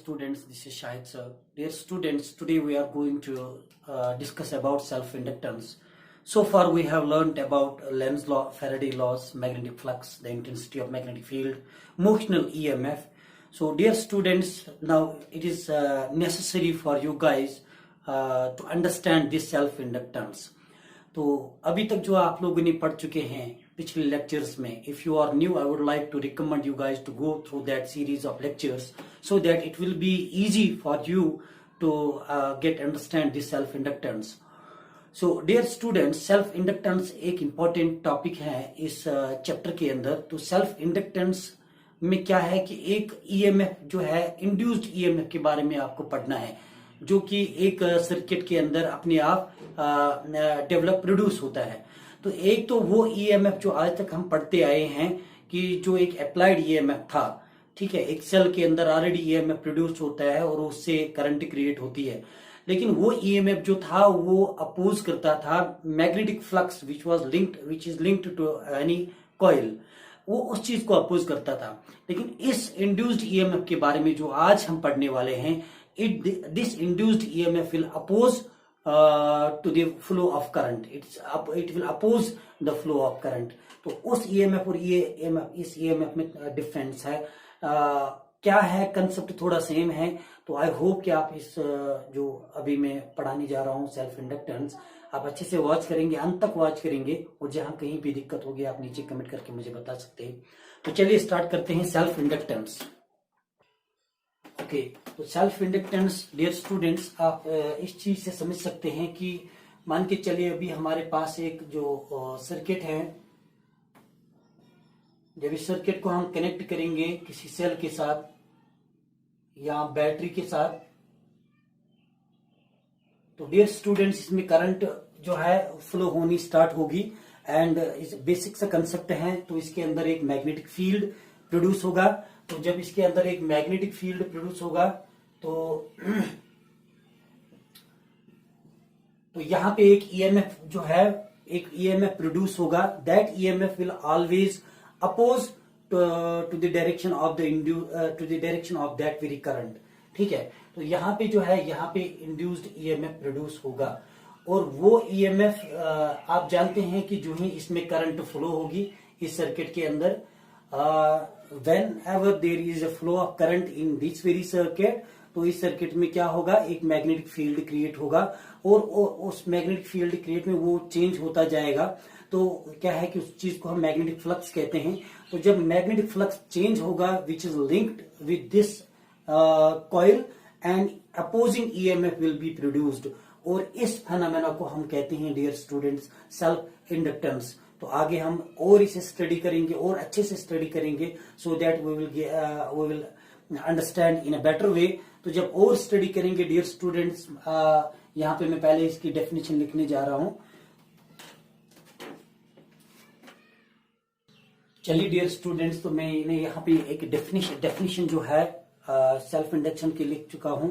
students, this is Shahid sir. Dear students, today we are going to discuss about self-inductance. So far we have learned about Lenz's law, Faraday laws, magnetic flux, the intensity of magnetic field, motional EMF. So dear students, now it is necessary for you guys to understand this self-inductance. तो अभी तक जो आप लोगों ने पढ़ चुके हैं पिछले लेक्चर्स में, if you are new I would like to recommend you guys to go through that series of lectures so that it will be easy for you to get understand this self inductance. So dear students, self inductance एक important topic है इस chapter के अंदर. तो self inductance में क्या है कि एक ईएमएफ जो है, इंड्यूस्ड ईएमएफ के बारे में आपको पढ़ना है, जो कि एक सर्किट के अंदर अपने आप डेवलप प्रोड्यूस होता है. तो एक तो वो ईएमएफ जो आज तक हम पढ़ते आए हैं कि जो एक अप्लाइड ईएमएफ था, ठीक है, एक सेल के अंदर ऑलरेडी ईएमएफ प्रोड्यूस होता है और उससे करंट क्रिएट होती है. लेकिन वो ईएमएफ जो था वो अपोज करता था magnetic flux which is linked to any coil, वो उस चीज को अपोज करता था. लेकिन इस इंड्यूस्ड ईएमएफ के बारे में जो आज हम पढ़ने वाले हैं, this induced EMF will oppose to the flow of current. It will oppose the flow of current. तो उस EMF और ये EMF, इस EMF में डिफरेंस है. क्या है, कंसेप्ट थोड़ा सेम है. तो आई होप कि आप इस जो अभी मैं पढ़ाने जा रहा हूँ सेल्फ इंडक्टेंस, आप अच्छे से वॉच करेंगे, अंत तक वॉच करेंगे, और जहां कहीं भी दिक्कत होगी आप नीचे कमेंट करके मुझे बता सकते हैं. तो चलिए स्टार्ट करते हैं सेल्फ इंडक्टेंस. ओके, तो सेल्फ इंडक्टेंस डियर स्टूडेंट्स, आप इस चीज से समझ सकते हैं कि मान के चलिए अभी हमारे पास एक जो सर्किट है, जब इस सर्किट को हम कनेक्ट करेंगे किसी सेल के साथ या बैटरी के साथ, तो डियर स्टूडेंट्स इसमें करंट जो है फ्लो होनी स्टार्ट होगी. एंड इस बेसिक सा कंसेप्ट है. तो इसके अंदर एक मैग्नेटिक फील्ड प्रोड्यूस होगा. तो जब इसके अंदर एक मैग्नेटिक फील्ड प्रोड्यूस होगा तो यहां पे एक ईएमएफ जो है, एक ईएमएफ प्रोड्यूस होगा. That EMF will always oppose to the direction of that very current. ठीक है, तो यहां पे जो है, यहां पे इंड्यूस्ड ईएमएफ प्रोड्यूस होगा. और वो ईएमएफ आप जानते हैं कि जो ही इसमें करंट फ्लो होगी इस सर्किट के अंदर, whenever there is a flow of current in this very circuit, तो इस सर्किट में क्या होगा, एक मैग्नेटिक फील्ड क्रिएट होगा. और उस मैग्नेटिक फील्ड क्रिएट में वो चेंज होता जाएगा. तो क्या है कि उस चीज को हम मैग्नेटिक फ्लक्स कहते हैं. तो जब मैग्नेटिक फ्लक्स चेंज होगा विच is linked with this coil and opposing EMF will be produced. और इस फेनोमेना को हम कहते हैं डियर स्टूडेंट्स सेल्फ इंडक्टेंस. तो आगे हम और इसे स्टडी करेंगे और अच्छे से स्टडी करेंगे so that we will understand in a better way. तो जब और स्टडी करेंगे डियर स्टूडेंट्स, यहां पे मैं पहले इसकी डेफिनेशन लिखने जा रहा हूं. चलिए डियर स्टूडेंट्स, तो मैंने यहाँ पे एक डेफिनेशन जो है सेल्फ इंडक्शन की लिख चुका हूं.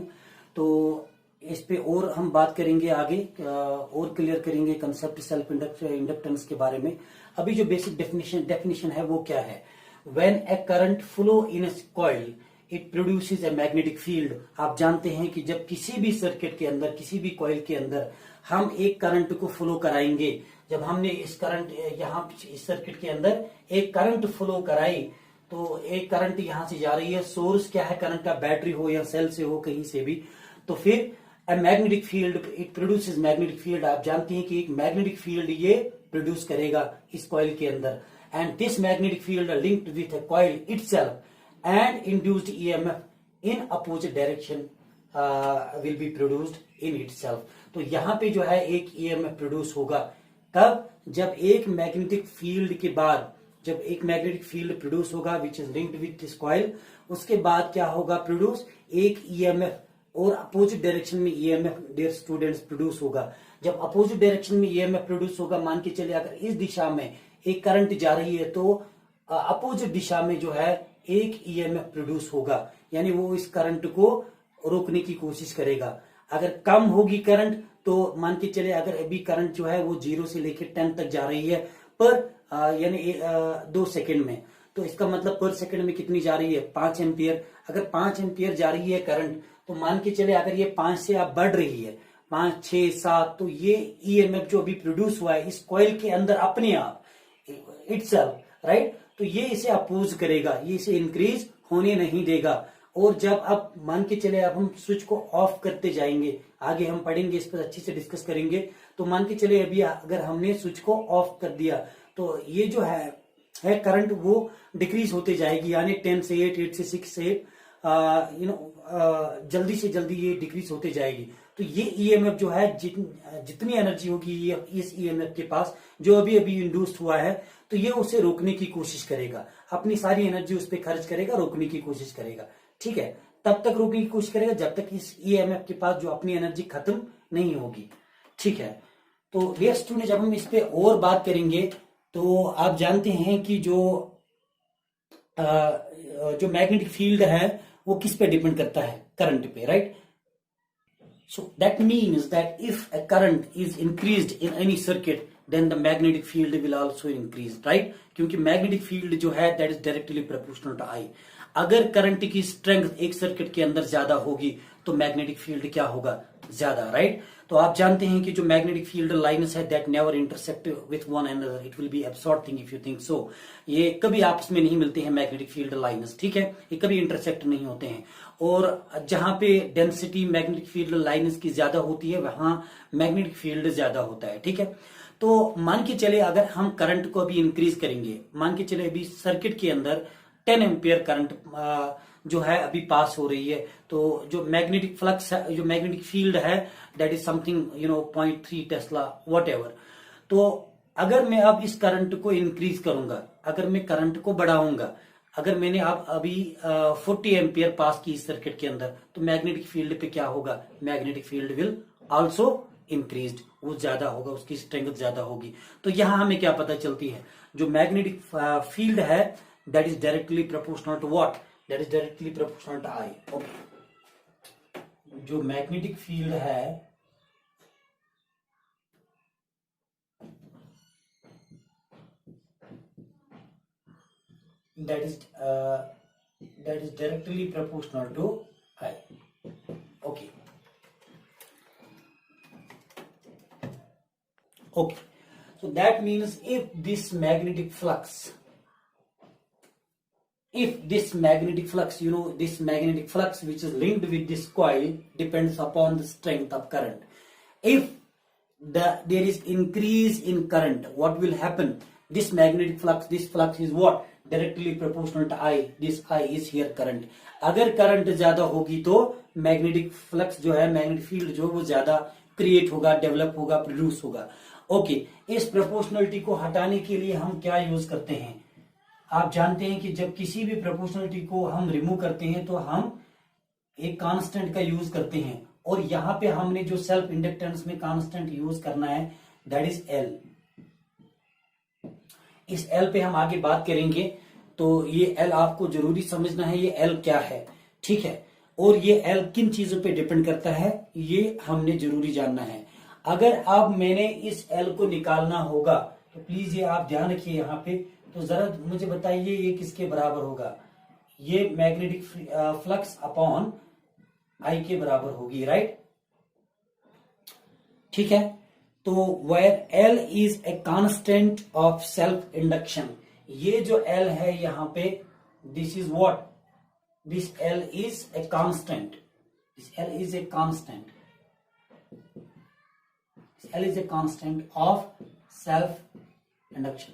तो इस पे और हम बात करेंगे आगे, और क्लियर करेंगे कंसेप्ट सेल्फ इंडक्टेंस के बारे में. अभी जो बेसिक डेफिनेशन है वो क्या है, when A current flow in A coil it produces a magnetic field. आप जानते हैं कि जब किसी भी सर्किट के अंदर, किसी भी कॉइल के अंदर हम एक करंट को फ्लो कराएंगे, जब हमने इस करंट यहाँ इस सर्किट के अंदर एक करंट फ्लो कराई, तो एक करंट यहां से जा रही है. सोर्स क्या है करंट का, बैटरी हो या सेल से हो, कहीं से भी. तो फिर magnetic field, it produces magnetic field. आप जानते हैं कि एक मैग्नेटिक फील्ड ये प्रोड्यूस करेगा इस कॉइल के अंदर. And this magnetic field linked with a coil itself and induced EMF in opposite direction will be produced in itself. तो यहां पे जो है एक ईएमएफ प्रोड्यूस होगा. कब, जब एक मैग्नेटिक फील्ड के बाद, जब एक मैग्नेटिक फील्ड प्रोड्यूस होगा विच is linked with this coil, उसके बाद क्या होगा प्रोड्यूस, एक ईएमएफ और अपोजिट डायरेक्शन में ईएमएफ डियर स्टूडेंट्स प्रोड्यूस होगा. जब अपोजिट डायरेक्शन में ईएमएफ प्रोड्यूस होगा, मान के चलिए अगर इस दिशा में एक करंट जा रही है तो अपोजिट दिशा में जो है एक ईएमएफ प्रोड्यूस होगा. यानी वो इस करंट को रोकने की कोशिश करेगा. अगर कम होगी करंट तो मान के चले, अगर अभी करंट जो है वो 0 से लेकर 10 तक जा रही है पर यानी 2 सेकेंड में, तो इसका मतलब पर सेकंड में कितनी जा रही है, 5 एम्पियर। अगर 5 एम्पियर जा रही है करंट, तो मान के चले अगर ये 5 से आप बढ़ रही है 5, 6, 7, तो ये ईएमएफ जो अभी प्रोड्यूस हुआ है इस कॉइल के अंदर अपने आप इटसेल्फ, राइट, तो ये इसे अपोज करेगा, ये इसे इंक्रीज होने नहीं देगा। और जब आप मान के चले अब हम स्विच को ऑफ करते जाएंगे, आगे हम पढ़ेंगे, इस पर अच्छे से डिस्कस करेंगे। तो मान के चले अभी अगर हमने स्विच को ऑफ कर दिया तो ये जो है करंट वो डिक्रीज होते जाएगी, यानी 10 से 8, 8 से 6 से 8 जल्दी से जल्दी ये डिक्रीज होते जाएगी। तो ये ईएमएफ जो है जितनी एनर्जी होगी ये इस ईएमएफ के पास जो अभी अभी इंड्यूस्ड हुआ है, तो ये उसे रोकने की कोशिश करेगा, अपनी सारी एनर्जी उस पर खर्च करेगा, रोकने की कोशिश करेगा। ठीक है, तब तक रोकने की कोशिश करेगा जब तक इस ईएमएफ के पास जो अपनी एनर्जी खत्म नहीं होगी। ठीक है, तो डियर स्टूडेंट जब हम इस पे और बात करेंगे तो आप जानते हैं कि जो मैग्नेटिक फील्ड है वो किस पे डिपेंड करता है, करंट पे, right. So that means that if a current is increased in any circuit then the magnetic field will also increase, right, क्योंकि मैग्नेटिक फील्ड जो है that is directly proportional to I. अगर current की strength एक circuit के अंदर ज्यादा होगी तो मैग्नेटिक फील्ड क्या होगा, ज्यादा, राइट। तो आप जानते हैं कि जो मैग्नेटिक फील्ड लाइन्स है that never intersect with one another, it will B absorb thing if you think so. ये कभी आपस में नहीं मिलते हैं मैग्नेटिक फील्ड लाइन्स, ठीक है, ये कभी इंटरसेक्ट नहीं होते हैं। और जहां पे डेंसिटी मैग्नेटिक फील्ड लाइन्स की ज्यादा होती है वहां मैग्नेटिक फील्ड ज्यादा होता है, ठीक है। तो मान के चले अगर हम करंट को अभी इंक्रीज करेंगे, मान के चले अभी सर्किट के अंदर 10 एम्पियर करंट जो है अभी पास हो रही है, तो जो मैग्नेटिक फ्लक्स है, जो मैग्नेटिक फील्ड है that is something 0.3 Tesla what ever. तो अगर मैं अब इस करंट को इंक्रीज करूंगा, अगर मैं करंट को बढ़ाऊंगा, अगर मैंने अब अभी 40 एम्पियर पास की इस सर्किट के अंदर, तो मैग्नेटिक फील्ड पे क्या होगा, magnetic field will also increased, वो ज्यादा होगा, उसकी स्ट्रेंथ ज्यादा होगी। तो यहां हमें क्या पता चलती है, जो मैग्नेटिक फील्ड है that is directly proportional to what, that is directly proportional to I, okay। जो मैग्नेटिक फील्ड है that is directly proportional to I, okay, okay। So that means if this magnetic flux, this magnetic flux which is linked with this coil depends upon the strength of current. If there is increase in current, what will happen, this magnetic flux, this flux is what, directly proportional to I, this I is here current। अगर current ज्यादा होगी तो magnetic flux जो है, magnetic field जो वो ज्यादा create होगा, डेवलप होगा, प्रोड्यूस होगा, ओके। इस प्रोपोर्शनलिटी को हटाने के लिए हम क्या यूज करते हैं, आप जानते हैं कि जब किसी भी प्रोपोर्शनलिटी को हम रिमूव करते हैं तो हम एक कांस्टेंट का यूज करते हैं, और यहां पे हमने जो सेल्फ इंडक्टेंस में कांस्टेंट यूज करना है दैट इज एल। इस एल पे हम आगे बात करेंगे, तो ये एल आपको जरूरी समझना है, ये एल क्या है, ठीक है, और ये एल किन चीजों पे डिपेंड करता है ये हमने जरूरी जानना है। अगर अब मैंने इस एल को निकालना होगा तो प्लीज ये आप ध्यान रखिए यहाँ पे, तो जरा मुझे बताइए ये किसके बराबर होगा, ये मैग्नेटिक फ्लक्स अपॉन आई के बराबर होगी, राइट, ठीक है। तो where L is a constant of self induction, ये जो एल है यहां पे this is what, this L is a constant, this L is a constant, this L is a constant of self induction.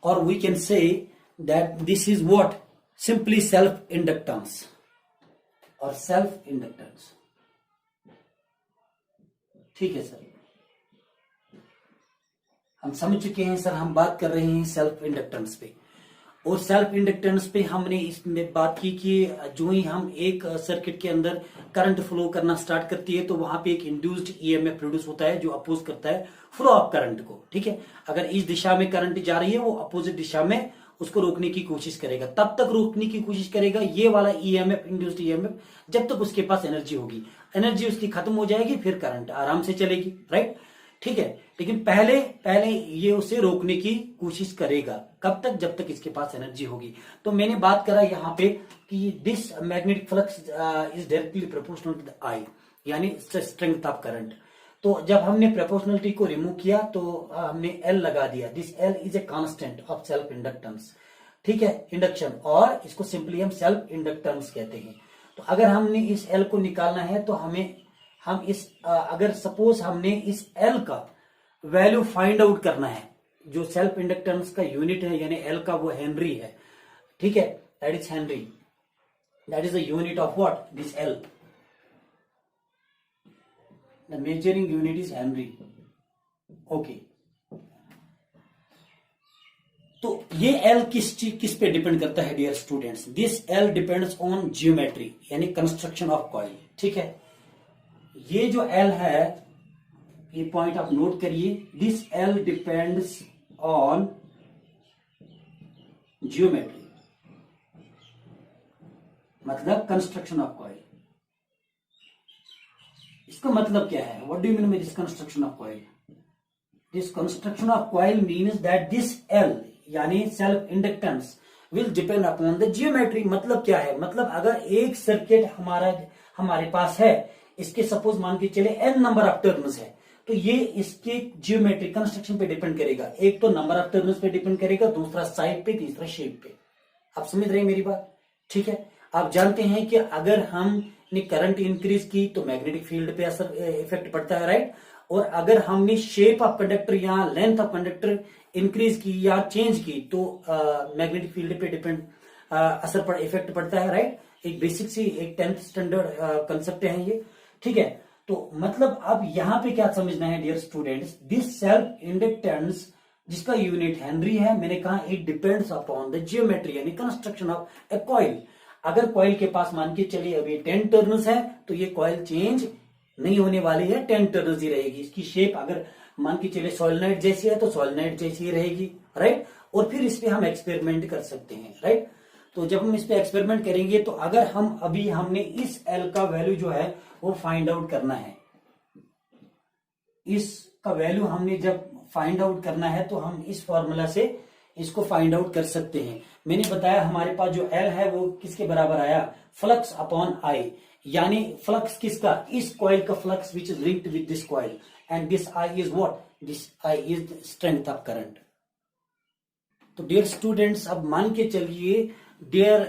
Or we can say that this is what, simply self inductance or self inductance, ठीक है sir, हम समझ चुके हैं sir, हम बात कर रहे हैं सेल्फ इंडक्टेंस पे। और सेल्फ इंडक्टेंस पे हमने इसमें बात की कि जो ही हम एक सर्किट के अंदर करंट फ्लो करना स्टार्ट करती है तो वहां पे एक इंड्यूस्ड ईएमएफ प्रोड्यूस होता है जो अपोज करता है फ्लो ऑफ करंट को, ठीक है। अगर इस दिशा में करंट जा रही है वो अपोजिट दिशा में उसको रोकने की कोशिश करेगा, तब तक रोकने की कोशिश करेगा ये वाला ईएमएफ, इंड्यूस्ड ईएमएफ, जब तक उसके पास एनर्जी होगी, एनर्जी उसकी खत्म हो जाएगी फिर करंट आराम से चलेगी, राइट, ठीक है। लेकिन पहले पहले ये उसे रोकने की कोशिश करेगा। कब तक? जब तक इसके पास एनर्जी होगी। तो मैंने बात करा यहाँ पे कि this magnetic flux is directly proportional to the I, यानी स्ट्रेंथ ऑफ करंट। तो जब हमने प्रोपोर्शनलिटी को रिमूव किया तो हमने एल लगा दिया। This L is a constant of self inductance, ठीक है, इंडक्शन, और इसको सिंपली हम सेल्फ इंडक्टेंस कहते हैं। तो अगर हमने इस एल को निकालना है तो हम इस अगर सपोज हमने इस एल का वैल्यू फाइंड आउट करना है, जो सेल्फ इंडक्टेंस का यूनिट है यानी एल का, वो हेनरी है, ठीक है, that is henry, that is the unit of what, this L, the measuring unit is henry, okay. तो ये एल किस पे डिपेंड करता है dear students? This L depends on geometry यानी कंस्ट्रक्शन ऑफ कॉइल, ठीक है। ये जो एल है, ये पॉइंट आप नोट करिए, this L depends on geometry, मतलब कंस्ट्रक्शन ऑफ कॉइल। इसका मतलब क्या है? What do you mean by this construction of coil? This construction of coil means that this L यानी self inductance will depend upon the geometry. मतलब क्या है? मतलब अगर एक सर्किट हमारे पास है, इसके सपोज मान के चले n नंबर ऑफ टर्न्स है, तो ये इसके जियोमेट्रिक कंस्ट्रक्शन पे डिपेंड करेगा। एक तो नंबर ऑफ टर्न्स पे डिपेंड करेगा, दूसरा साइड पे, तीसरा शेप पे। आप समझ रहे हैं मेरी बात? ठीक है। आप जानते हैं कि अगर हमने करंट इंक्रीज की तो मैग्नेटिक फील्ड पे असर इफेक्ट पड़ता है, राइट। और अगर हमने शेप ऑफ कंडक्टर या लेंथ ऑफ कंडक्टर इंक्रीज की या चेंज की तो मैग्नेटिक फील्ड पे डिपेंड इफेक्ट पड़ता है, राइट। एक बेसिक सी एक 10th स्टैंडर्ड कंसेप्ट है ये, ठीक है। तो मतलब अब यहां पे क्या समझना है dear students? This self inductance जिसका यूनिट हेनरी है, मैंने कहा it depends upon the geometry यानी कंस्ट्रक्शन ऑफ ए कॉइल। अगर कॉइल के पास मान के चलिए अभी 10 टर्न्स है तो ये कॉइल चेंज नहीं होने वाली है, 10 टर्न्स ही रहेगी। इसकी शेप अगर मान के चलिए सोलेनोइड जैसी है तो सोलेनोइड जैसी ही रहेगी, राइट। और फिर इस पे हम एक्सपेरिमेंट कर सकते हैं, राइट। तो जब हम इस पे एक्सपेरिमेंट करेंगे तो अगर हमने इस एल का वैल्यू जो है वो फाइंड आउट करना है, इसका वैल्यू हमने जब फाइंड आउट करना है तो हम इस फॉर्मूला से इसको फाइंड आउट कर सकते हैं। मैंने बताया हमारे पास जो एल है वो किसके बराबर आया? फ्लक्स अपॉन आई, यानी फ्लक्स किसका? इस कॉइल का flux which is linked with this coil, and this I is what? This I is strength of current. तो डियर स्टूडेंट्स, अब मान के चलिए there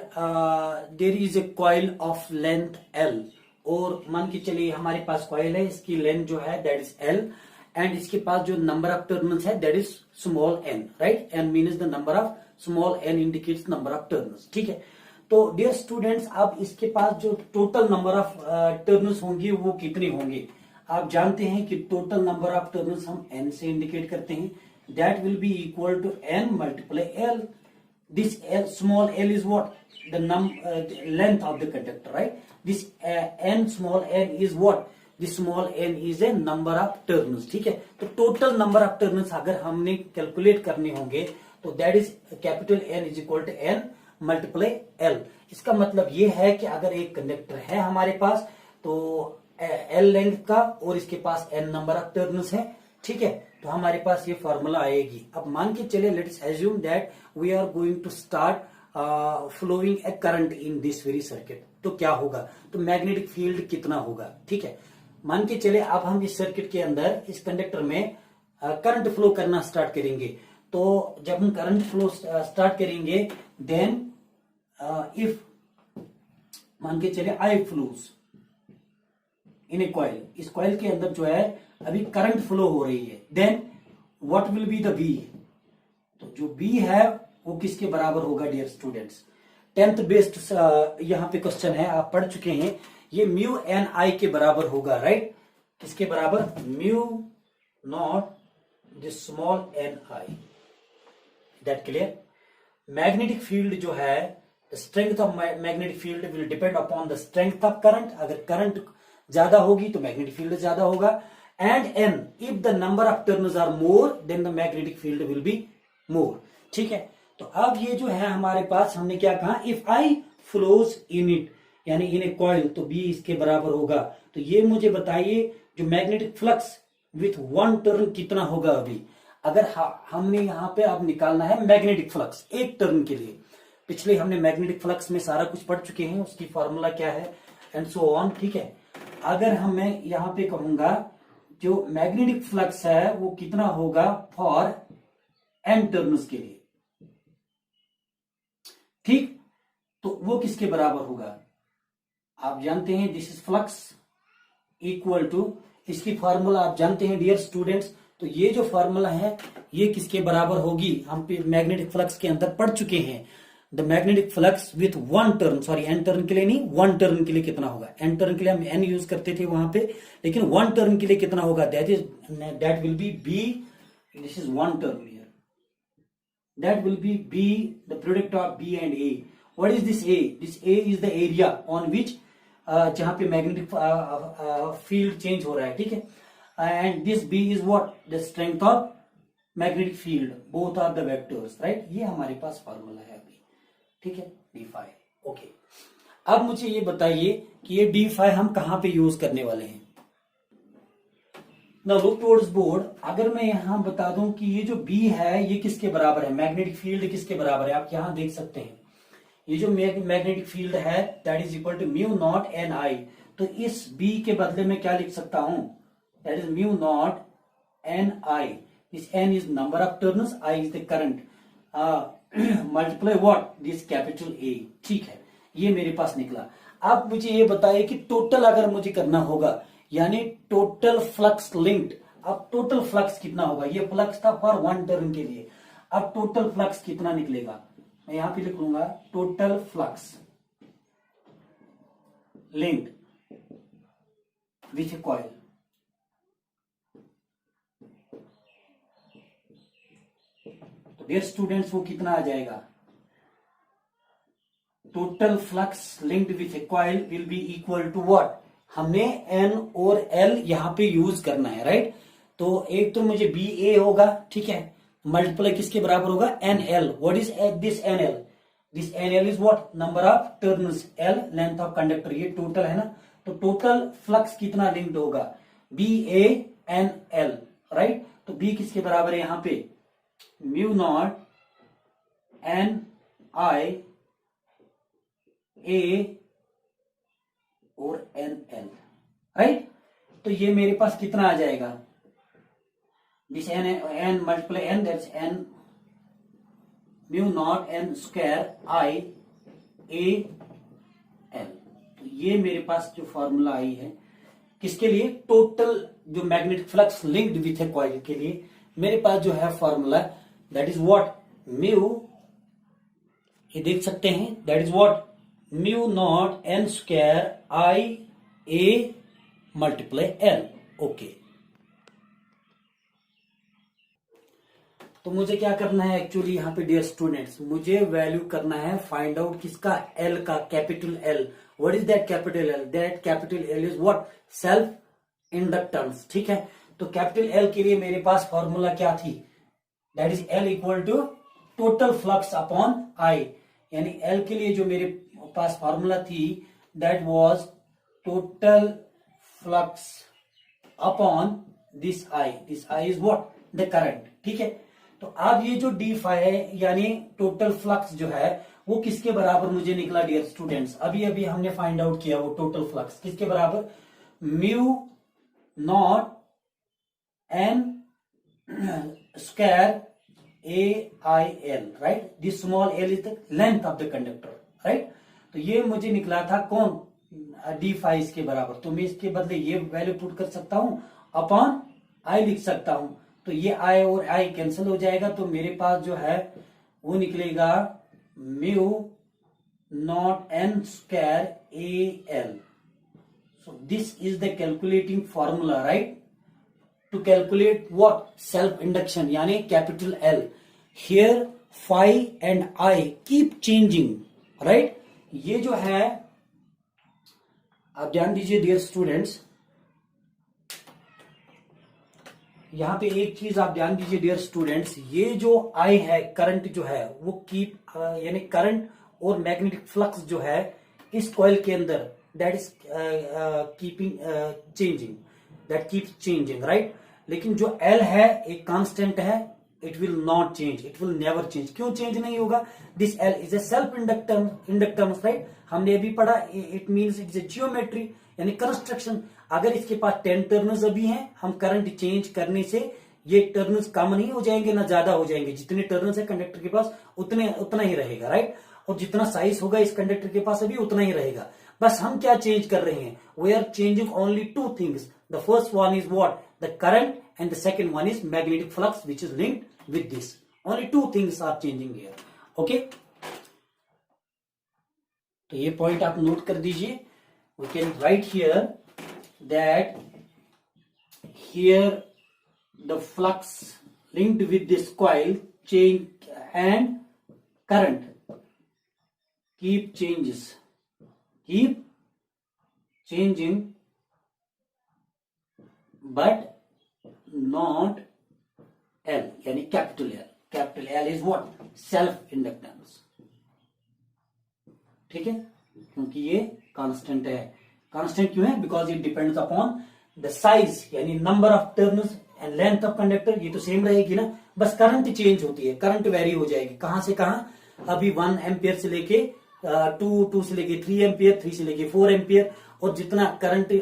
is a coil of length L, और मान के चलिए हमारे पास कॉइल है, इसकी लेंथ जो है दैट इज एल, एंड इसके पास जो नंबर ऑफ टर्न्स है that is small N, right. N means the number of, small N indicates number of turns, ठीक है। तो डियर स्टूडेंट्स, अब इसके पास जो टोटल नंबर ऑफ टर्न्स होंगे वो कितने होंगे? आप जानते हैं कि टोटल नंबर ऑफ टर्न्स हम एन से इंडिकेट करते हैं, that will be equal to N multiply L. This L, small l is what? The length of the conductor, right? This n small n is what? This small n is a number of turns, ठीक है। तो total number of turns अगर हमने calculate करने होंगे तो that is capital N is equal to n multiply l। इसका मतलब ये है कि अगर एक कंडक्टर है हमारे पास तो l लेंथ का और इसके पास n नंबर ऑफ टर्न्स है, ठीक है। तो हमारे पास ये फॉर्मूला आएगी। अब मान के चले let's assume that we are going to start flowing a current in this very circuit. तो क्या होगा? तो मैग्नेटिक फील्ड कितना होगा, ठीक है। मान के चले अब हम इस सर्किट के अंदर इस कंडक्टर में करंट फ्लो करना स्टार्ट करेंगे। तो जब हम करंट फ्लो स्टार्ट करेंगे देन इफ मान के चले आई फ्लोज इन ए कॉइल, इस कॉइल के अंदर जो है अभी करंट फ्लो हो रही है, then what will be the B? तो जो बी है वो किसके बराबर होगा डियर स्टूडेंट्स? 10th बेस्ड यहां पे क्वेश्चन है, आप पढ़ चुके हैं। ये म्यू एन आई के बराबर होगा, राइट। किसके बराबर? Mu naught this small N I, that clear. Magnetic field जो है, strength of magnetic field will depend upon the strength of current. अगर करंट ज्यादा होगी तो मैग्नेटिक फील्ड ज्यादा होगा, and N if the number of turns are more then the magnetic field will be more, ठीक है। तो अब ये जो है हमारे पास हमने क्या कहा? If I flows in it यानी इन ए कॉइल, तो बी इसके बराबर होगा। तो ये मुझे बताइए जो magnetic flux with one turn कितना होगा अभी, अगर हमने यहाँ पे अब निकालना है मैग्नेटिक फ्लक्स एक टर्न के लिए। पिछले हमने मैग्नेटिक फ्लक्स में सारा कुछ पढ़ चुके हैं, उसकी फॉर्मूला क्या है एंड सो ऑन, ठीक है। अगर मैं यहाँ पे कहूंगा जो मैग्नेटिक फ्लक्स है वो कितना होगा फॉर एन टर्न्स के लिए, ठीक, तो वो किसके बराबर होगा, आप जानते हैं this is flux equal to, इसकी फॉर्मूला आप जानते हैं डियर स्टूडेंट्स। तो ये जो फॉर्मूला है ये किसके बराबर होगी, हम मैग्नेटिक फ्लक्स के अंदर पढ़ चुके हैं। The magnetic flux with one turn, sorry N turn के लिए नहीं, वन टर्न के लिए कितना होगा, एन टर्न के लिए हम एन यूज करते थे वहां पे, लेकिन वन टर्न के लिए कितना होगा, that will be B, this is one turn here, that will be B, the product of B and A. What is this A? This A is the area on which जहां पे magnetic field change हो रहा है, ठीक है, and this B is what? The strength of magnetic field. Both are the vectors, right? ये हमारे पास formula है अभी, ठीक है, d phi. ओके, अब मुझे ये बताइए कि ये d phi हम कहां पे यूज करने वाले हैं। Now look towards board, अगर मैं यहां बता दूं कि ये जो B है ये किसके बराबर है, मैग्नेटिक फील्ड किसके बराबर है, आप यहां देख सकते हैं ये जो मैग्नेटिक फील्ड है that is equal to mu naught N I, तो इस B के बदले में क्या लिख सकता हूं, that is mu naught N I, this N is number of turns, I is the current, multiply what, this capital A, ठीक है, ये मेरे पास निकला। अब मुझे ये बताइए कि टोटल अगर मुझे करना होगा, यानी टोटल फ्लक्स लिंक्ड, अब टोटल फ्लक्स कितना होगा, ये फ्लक्स था फॉर वन टर्न के लिए, अब टोटल फ्लक्स कितना निकलेगा, मैं यहां पे लिख लूंगा total flux linked with a coil, तो डियर स्टूडेंट्स वो कितना आ जाएगा, total flux linked with a coil will be equal to what, हमने एन और एल यहां पे यूज करना है, राइट, तो एक तो मुझे बी ए होगा, ठीक है, मल्टीप्लाई किसके बराबर होगा, N L, what is this N L, this N L is what, number of turns, L length of conductor, ये टोटल है ना, तो टोटल फ्लक्स कितना लिंक्ड होगा, B A N L, right, तो बी किसके बराबर है यहां पे, mu naught N I A और एन एल, राइट, तो ये मेरे पास कितना आ जाएगा, this N multiply N, that's N mu naught N square I A L, तो ये मेरे पास जो फॉर्मूला आई है किसके लिए, टोटल जो magnetic flux linked with a coil के लिए, मेरे पास जो है formula that is what, mu, ये देख सकते हैं, that is what mu naught N square I A multiply L, okay. तो मुझे क्या करना है एक्चुअली यहाँ पे डियर स्टूडेंट्स, मुझे वैल्यू करना है फाइंड आउट किसका, एल का, capital L, what is that capital L, that capital L is what, self inductance, ठीक है, तो कैपिटल एल के लिए मेरे पास फॉर्मूला क्या थी, that is L equal to total flux upon I, यानी एल के लिए जो मेरे पास फॉर्मूला थी that was total flux upon this I is what, the current, ठीक है, तो अब ये जो डी फाई है यानी टोटल फ्लक्स जो है वो किसके बराबर मुझे निकला डियर स्टूडेंट्स, अभी अभी हमने फाइंड आउट किया, वो टोटल फ्लक्स किसके बराबर, mu naught N square A I L, right, this small L is the length of the conductor, right, तो ये मुझे निकला था कौन, डी फाई इसके बराबर, तो मैं इसके बदले ये वैल्यू पुट कर सकता हूं, अपॉन आई लिख सकता हूं, तो ये आई और आई कैंसिल हो जाएगा, तो मेरे पास जो है वो निकलेगा mu naught N square A L, so this is the calculating formula, right, to calculate what, self induction, यानी capital L, here phi and I keep changing, right, ये जो है आप ध्यान दीजिए डियर स्टूडेंट्स, यहां पे एक चीज आप ध्यान दीजिए डियर स्टूडेंट्स, ये जो आई है करंट जो है वो कीप यानी करंट और मैग्नेटिक फ्लक्स जो है इस कॉइल के अंदर that is keeping changing, that keeps changing, right, लेकिन जो एल है एक कांस्टेंट है, it will not change, it will never change. क्यों चेंज नहीं होगा? This L is A self inductance, right? हमने अभी पढ़ा, it means it is a geometry यानी कंस्ट्रक्शन। अगर इसके पास 10 टर्न्स अभी हैं, हम करंट चेंज करने से ये टर्न्स कम नहीं हो जाएंगे ना ज्यादा हो जाएंगे। जितने टर्न्स है कंडक्टर के पास उतना ही रहेगा, राइट? और जितना साइज होगा इस कंडक्टर के पास अभी उतना ही रहेगा। बस हम क्या चेंज कर रहे हैं? We are changing only two things. The first one is what? The current, and the second one is magnetic flux which is linked with this. Only two things are changing here. Okay? तो ये point आप note कर दीजिए। We can write here that here the flux linked with this coil change and current keep changing but not L, यानी capital L। Capital L is what? Self inductance. ठीक है, क्योंकि ये कांस्टेंट है। Constant क्यों है? Because it depends upon the size यानी number of turns and length of conductor. ये तो सेम रहेगी ना, बस करंट चेंज होती है, करंट वेरी हो जाएगी। कहां से कहां? अभी 1 एम्पियर से लेके 2 से लेके 3 एम्पियर, 3 से लेके 4 एम्पियर। और जितना करंट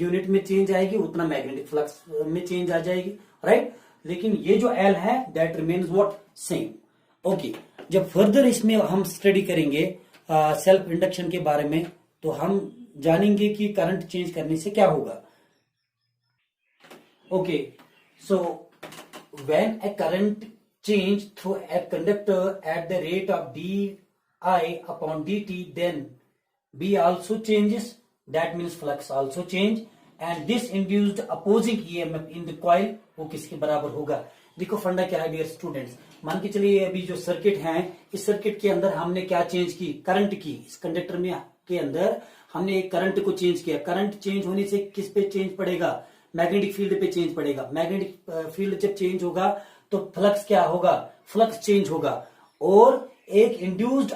यूनिट में चेंज आएगी उतना मैग्नेटिक फ्लक्स में चेंज आ जाएगी, राइट? लेकिन ये जो एल है that remains what? Same. Okay, जब फर्दर इसमें हम स्टडी करेंगे सेल्फ इंडक्शन के बारे में, तो हम जानेंगे कि करंट चेंज करने से क्या होगा। Okay, so when A current change through a conductor at the rate of di/dt, then B also changes, that means flux also change, and this induced opposing EMF in the coil वो किसके बराबर होगा? देखो फंडा क्या है dear students, मान के चलिए अभी जो सर्किट है, इस सर्किट के अंदर हमने क्या चेंज की? करंट की। इस कंडक्टर में के अंदर हमने एक करंट को चेंज किया। करंट चेंज होने से किस पे चेंज पड़ेगा? मैग्नेटिक फील्ड पे चेंज पड़ेगा। मैग्नेटिक फील्ड जब चेंज होगा तो फ्लक्स क्या होगा? फ्लक्स चेंज होगा। और एक इंड्यूस्ड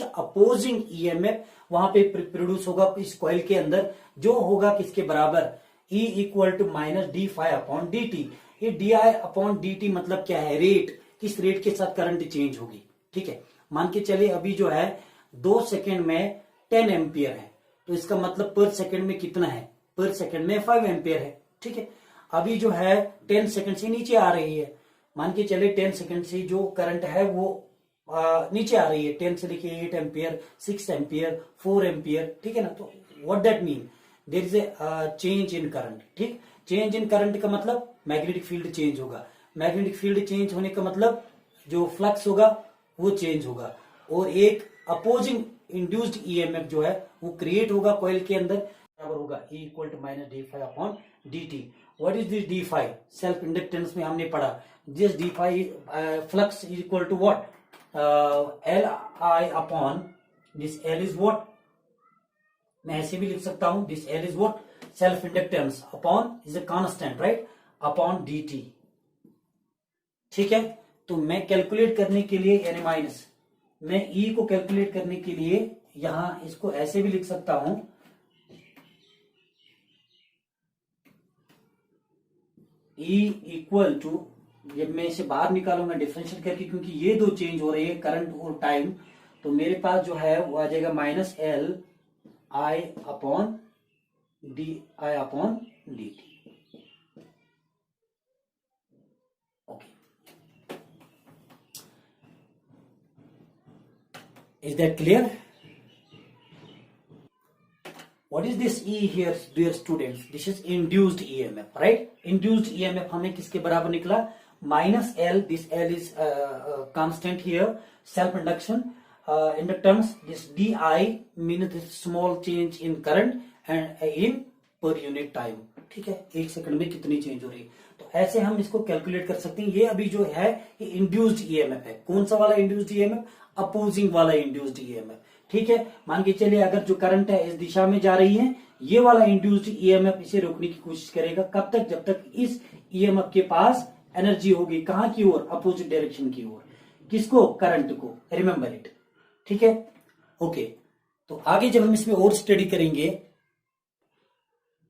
अपोजिंग ईएमएफ वहां पे प्रोड्यूस होगा इस कॉइल के अंदर, जो होगा किसके बराबर? E equal to minus d phi upon d t. ये d I upon d t मतलब क्या है? रेट। किस रेट के साथ करंट चेंज होगी? ठीक है, मान के चले अभी जो है 2 सेकेंड में 10 एम्पियर है, तो इसका मतलब पर सेकेंड में कितना है? पर सेकेंड में 5 एम्पियर है। ठीक है, अभी जो है 10 सेकेंड से नीचे आ रही है। मान के चले 10 सेकंड से जो करंट है वो नीचे आ रही है, 10 से लेके 8 एम्पियर, 6 एम्पियर, 4 एम्पियर। ठीक है ना? तो what that mean? There is a change in current. ठीक, चेंज इन करंट का मतलब मैग्नेटिक फील्ड चेंज होगा। मैग्नेटिक फील्ड चेंज होने का मतलब जो फ्लक्स होगा वो चेंज होगा, और एक अपोजिंग इंड्यूस्ड ईएमएफ जो है वो क्रिएट होगा कॉइल के अंदर, बराबर होगा E equal to minus d phi upon d t. What is this d phi? Self inductance में हमने पढ़ा, this d phi flux is equal to what? L I upon this L is what? मैं ऐसे भी लिख सकता हूं, this L is what? Self inductance upon is a constant, right? Upon d t. ठीक है, तो मैं कैलकुलेट करने के लिए यानी माइनस, मैं ई को कैलकुलेट करने के लिए यहां इसको ऐसे भी लिख सकता हूं, ई इक्वल टू, जब मैं इसे बाहर निकालूंगा डिफरेंशियल करके, क्योंकि ये दो चेंज हो रहे हैं करंट और टाइम, तो मेरे पास जो है वो आ जाएगा minus L I upon d T. Okay, is that clear? What is this E here, dear students? This is induced EMF, right? Induced EMF हमें किसके बराबर निकला? Minus L. This L is constant here. Self induction, inductance. This DI means this small change in current and in per unit time. ठीक है, 1 second में कितनी change हो रही है, तो ऐसे हम इसको कैलकुलेट कर सकते हैं। ये अभी जो है ये इंड्यूस्ड ईएमएफ है। कौन सा वाला इंड्यूस्ड ईएमएफ? अपोजिंग वाला इंड्यूस्ड ईएमएफ। ठीक है, मान के चलिए अगर जो करंट है इस दिशा में जा रही है, ये वाला इंड्यूस्ड ईएमएफ इसे रोकने की कोशिश करेगा। कब तक? जब तक इस ईएमएफ के पास एनर्जी होगी। कहां की ओर? अपोजिट डायरेक्शन की ओर। किसको? करंट को। Remember it. ठीक है, ओके। तो आगे जब हम इसमें और स्टडी करेंगे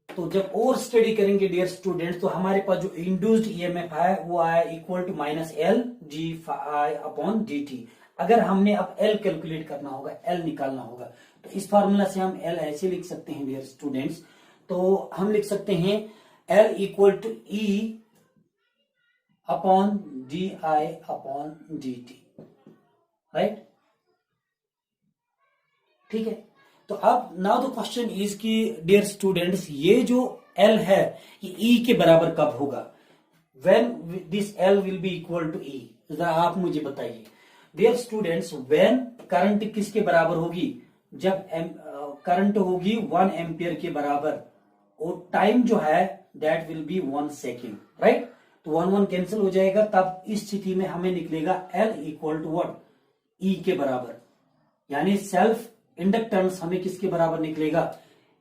तो जब और स्टडी करेंगे डियर स्टूडेंट्स, तो हमारे पास जो इंड्यूस्ड ईएमएफ है वो आया equal to minus L G I upon d t. अगर हमने अब एल कैलकुलेट करना होगा, एल निकालना होगा, तो इस फार्मूला से हम एल ऐसे लिख सकते हैं डियर स्टूडेंट्स। तो हम लिख सकते हैं L equal to E upon d I upon d t, right. ठीक है, तो अब नाउ द क्वेश्चन इज कि डियर स्टूडेंट्स, ये जो एल है ये ई के बराबर कब होगा, when this L will be equal to E, जरा आप मुझे बताइए डियर स्टूडेंट्स। व्हेन करंट किसके बराबर होगी, जब करंट होगी 1 एम्पियर के बराबर, और टाइम जो है that will B 1 second, right. तो 1 1 कैंसिल हो जाएगा, तब इस स्थिति में हमें निकलेगा एल इक्वल टू व्हाट, ई के बराबर, यानी सेल्फ इंडक्टेंस हमें किसके बराबर निकलेगा,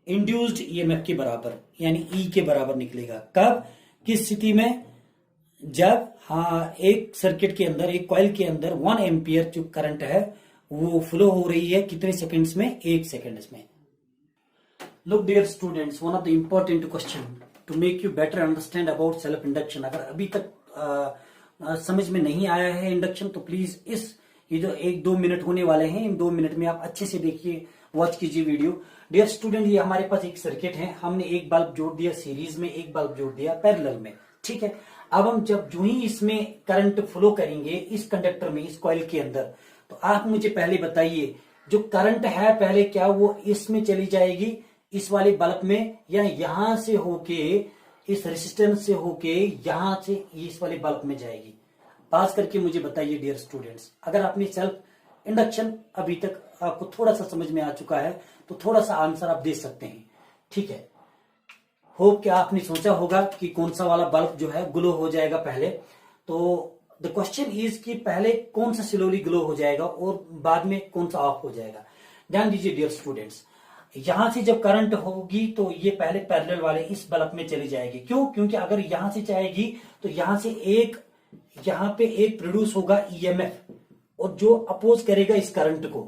इंड्यूस्ड ईएमएफ के बराबर, यानी ई के बराबर निकलेगा। कब, किस स्थिति में, जब एक सर्किट के अंदर, एक कॉइल के अंदर 1 एम्पियर जो करंट है वो फ्लो हो रही है कितने सेकंड्स में, 1 सेकंड्स में। Look dear students, one of the important question to make you better understand about self induction। अगर अभी तक समझ में नहीं आया है इंडक्शन, तो प्लीज ये जो 1-2 मिनट होने वाले हैं, इन 2 मिनट में आप अच्छे से देखिए, वॉच कीजिए वीडियो। डियर स्टूडेंट, ये हमारे पास एक सर्किट है, हमने एक बल्ब जोड़ दिया सीरीज में, एक बल्ब जोड़ दिया पैरेलल में, ठीक है। अब हम जो ही इसमें करंट फ्लो करेंगे इस कंडक्टर में, इस कॉइल के अंदर, तो आप मुझे पहले बताइए जो करंट है पहले क्या वो इसमें चली जाएगी, इस वाले बल्ब में, या यहां से होके, इस रेसिस्टेंस से होके यहां से इस वाले बल्ब में जाएगी। पास करके मुझे बताइए डियर स्टूडेंट्स। अगर आपने सेल्फ इंडक्शन अभी तक आपको थोड़ा सा समझ में आ चुका है, तो थोड़ा सा आंसर आप दे सकते हैं, ठीक है। होप कि आपने सोचा होगा कि कौन सा वाला बल्ब जो है ग्लो हो जाएगा पहले। तो द क्वेश्चन इज कि पहले कौन सा स्लोली ग्लो हो जाएगा और बाद में कौन सा ऑफ हो जाएगा। ध्यान दीजिए डियर स्टूडेंट्स, यहां से जब करंट होगी तो ये पहले पैरेलल वाले इस बल्ब में चली जाएगी। क्यों, क्योंकि अगर यहां से जाएगी तो यहां से यहां पे एक प्रोड्यूस होगा ईएमएफ, और जो अपोज करेगा इस करंट को,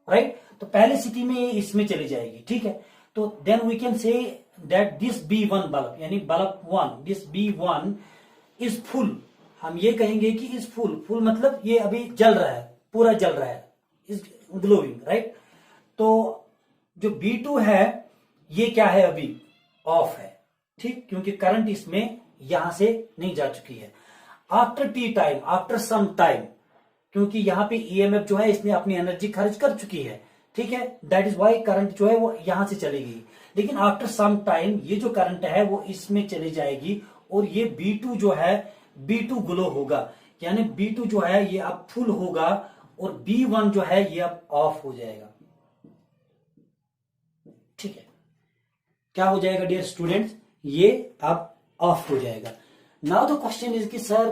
राइट। तो पहली स्थिति में इसमें चली जाएगी, ठीक है। तो then we can say that this B1 bulb, यानी bulb 1, this B1 is full. हम ये कहेंगे कि इज फुल मतलब ये अभी जल रहा है, पूरा जल रहा है, इज ग्लोइंग, राइट। तो जो B2 है ये क्या है, अभी ऑफ है, ठीक, क्योंकि करंट इसमें यहां से नहीं जा चुकी है। After t time, after some time, क्योंकि यहां पे ईएमएफ जो है इसने अपनी एनर्जी खर्च कर चुकी है, ठीक है, दैट इज वाई करंट जो है वो यहां से चली गई। लेकिन आफ्टर सम टाइम ये जो करंट है वो इसमें चली जाएगी, और ये B2 जो है B2 ग्लो होगा, यानी B2 जो है ये अब फुल होगा, और B1 जो है ये अब ऑफ हो जाएगा, ठीक है। क्या हो जाएगा डियर स्टूडेंट्स, ये अब ऑफ हो जाएगा। नाउ द क्वेश्चन इज कि सर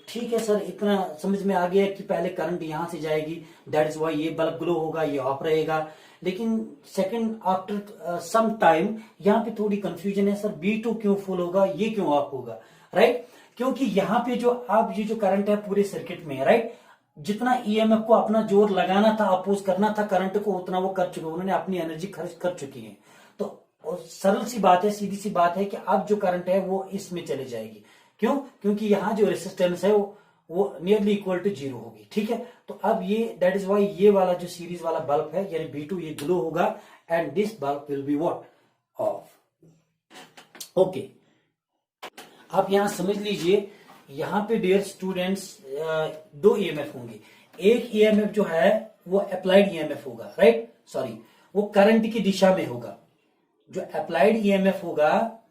ठीक है सर, इतना समझ में आ गया कि पहले करंट यहां से जाएगी, दैट इज वाई ये बल्ब ग्लो होगा, ये ऑफ रहेगा। लेकिन सेकंड आफ्टर सम टाइम यहां पे थोड़ी कंफ्यूजन है, सर B2 क्यों फुल होगा, ये क्यों ऑफ होगा, राइट। क्योंकि यहां पे जो अब ये जो करंट है पूरे सर्किट में, राइट, जितना ईएमएफ को अपना जोर लगाना था, अपोज करना था करंट को, उतना वो कर चुके, उन्होंने अपनी एनर्जी खर्च कर चुकी है। तो सरल सी बात है, सीधी सी बात है कि अब जो करंट है वो इसमें चली जाएगी। क्यों, क्योंकि यहां जो रेसिस्टेंस है वो नियरली इक्वल टू 0 होगी, ठीक है। तो अब ये दैट इज वाई ये वाला जो सीरीज वाला बल्ब है यानी B2 ये ग्लो होगा, and this bulb will be what, of. Okay, आप यहां समझ लीजिए, यहां पे डियर स्टूडेंट्स 2 ईएमएफ होंगे। एक ईएमएफ जो है वो अप्लाइड ईएमएफ होगा, राइट, सॉरी, वो करंट की दिशा में होगा। जो अप्लाइड ईएमएफ होगा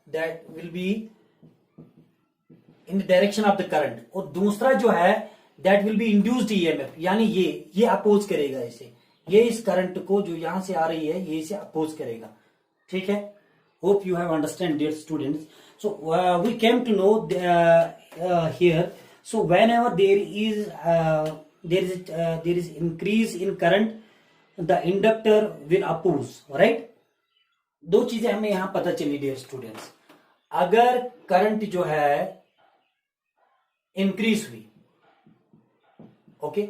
that will be in the direction of the current, और दूसरा जो है that will be induced EMF, यानी ये अपोज करेगा इसे, ये इस करंट को जो यहां से आ रही है ये इसे अपोज करेगा, ठीक है। Hope you have understand dear students. So we came to know here. So whenever there is increase in current, the inductor will oppose, right? 2 चीजें हमें यहां पता चली डियर स्टूडेंट्स। अगर करंट जो है इंक्रीज हुई, okay,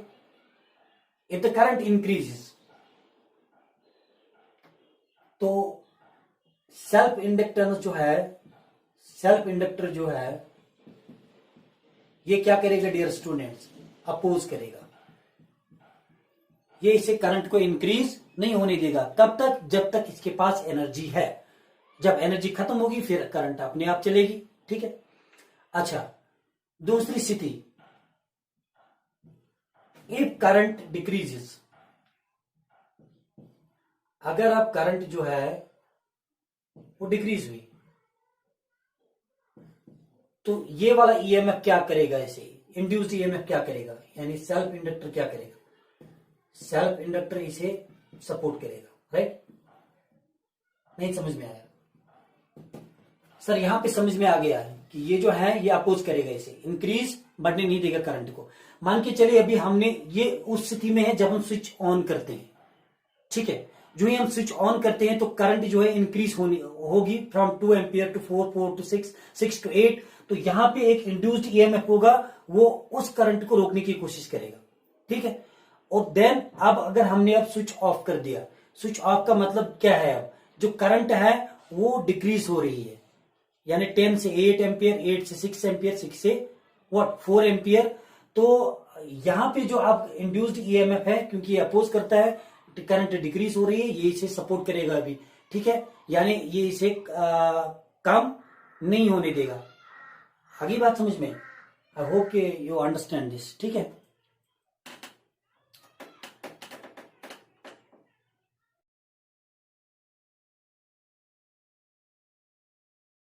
if the current increases, तो सेल्फ इंडक्टेंस जो है, सेल्फ इंडक्टर जो है ये क्या करेगा डियर स्टूडेंट्स, अपोज करेगा। ये इसे करंट को इंक्रीज नहीं होने देगा। कब तक? जब तक इसके पास एनर्जी है। जब एनर्जी खत्म होगी फिर करंट अपने आप चलेगी। ठीक है। अच्छा, दूसरी स्थिति, इफ करंट डिक्रीजेस, अगर अब करंट जो है वो डिक्रीज हुई तो ये वाला ईएमएफ क्या करेगा, इसे इंड्यूस्ड ईएमएफ क्या करेगा, यानी सेल्फ इंडक्टर क्या करेगा, सेल्फ इंडक्टर इसे सपोर्ट करेगा। राइट? नहीं समझ में आया सर? यहां पे समझ में आ गया है कि ये जो है ये अपोज करेगा, इसे इंक्रीज बढ़ने नहीं देगा करंट को। मान के चलिए अभी हमने ये उस स्थिति में है जब हम स्विच ऑन करते हैं। ठीक है, जो ही हम स्विच ऑन करते हैं तो करंट जो है इंक्रीज होगी from 2 ampere to 4, 4 to 6, 6 to 8। तो यहां पे एक इंड्यूस्ड ईएमएफ होगा, वो उस करंट को रोकने की कोशिश करेगा। ठीक है। और देन अब अगर हमने अब स्विच ऑफ कर दिया, स्विच ऑफ का मतलब क्या है, अब जो करंट है वो डिक्रीज हो रही है, यानी 10 से 8 एम्पियर, 8 से 6 एम्पियर, 6 से 4 एम्पियर। तो यहां पे जो अब इंड्यूस्ड ईएमएफ है, क्योंकि ये अपोज करता है, करंट डिक्रीज हो रही है, ये इसे सपोर्ट करेगा अभी। ठीक है, यानी ये इसे कम नहीं होने देगा। आगे बात समझ में? I hope you understand this. ठीक है।